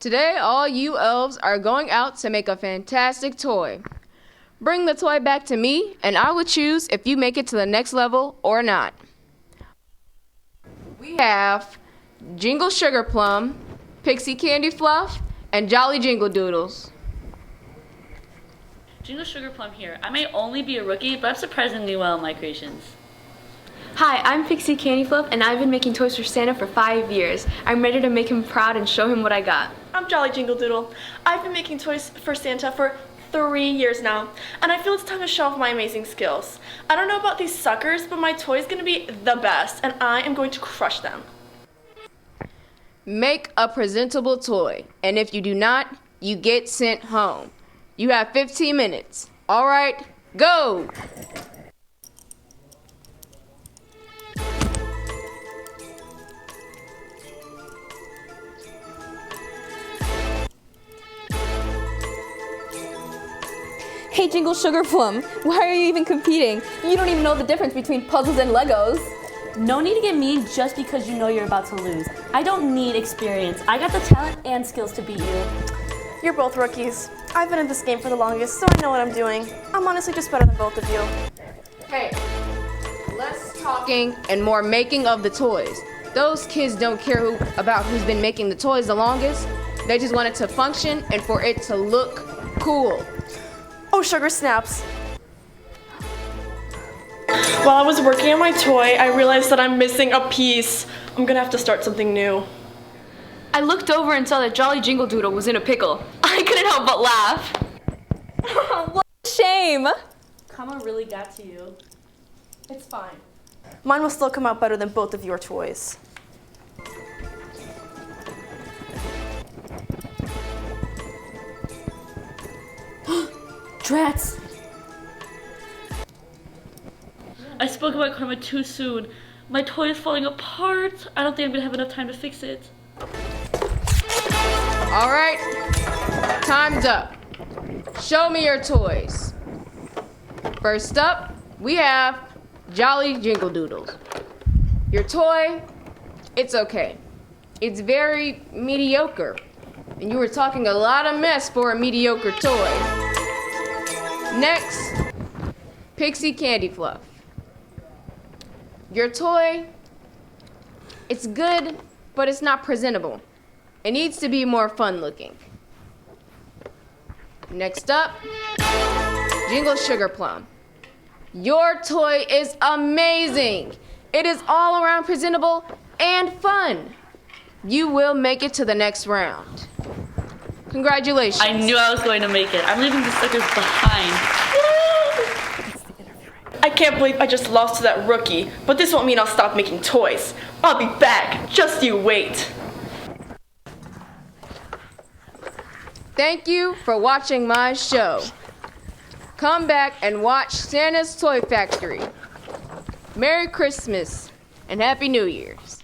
Today, all you elves are going out to make a fantastic toy. Bring the toy back to me, and I will choose if you make it to the next level or not. We have Jingle Sugar Plum, Pixie Candy Fluff, and Jolly Jingle Doodles. Jingle Sugar Plum here. I may only be a rookie, but I'm surprisingly well in my creations. Hi, I'm Pixie Candy Fluff, and I've been making toys for Santa for 5 years. I'm ready to make him proud and show him what I got. I'm Jolly Jingle Doodle. I've been making toys for Santa for 3 years now, and I feel it's time to show off my amazing skills. I don't know about these suckers, but my toy is going to be the best, and I am going to crush them. Make a presentable toy, and if you do not, you get sent home. You have 15 minutes. All right, go! Hey Jingle Sugar Plum, why are you even competing? You don't even know the difference between puzzles and Legos. No need to get mean just because you know you're about to lose. I don't need experience. I got the talent and skills to beat you. You're both rookies. I've been in this game for the longest, so I know what I'm doing. I'm honestly just better than both of you. Hey, less talking and more making of the toys. Those kids don't care about who's been making the toys the longest. They just want it to function and for it to look cool. Oh, sugar snaps. While I was working on my toy, I realized that I'm missing a piece. I'm gonna have to start something new. I looked over and saw that Jolly Jingle Doodle was in a pickle. I couldn't help but laugh. What a shame. Karma really got to you. It's fine. Mine will still come out better than both of your toys. Drats! I spoke about karma too soon. My toy is falling apart. I don't think I'm gonna have enough time to fix it. All right, time's up. Show me your toys. First up, we have Jolly Jingle Doodles. Your toy, it's okay. It's very mediocre. And you were talking a lot of mess for a mediocre toy. Next, Pixie Candy Fluff. Your toy, it's good, but it's not presentable. It needs to be more fun looking. Next up, Jingle Sugar Plum. Your toy is amazing. It is all around presentable and fun. You will make it to the next round. Congratulations. I knew I was going to make it. I'm leaving the suckers behind. I can't believe I just lost to that rookie, but this won't mean I'll stop making toys. I'll be back. Just you wait. Thank you for watching my show. Come back and watch Santa's Toy Factory. Merry Christmas and Happy New Year's.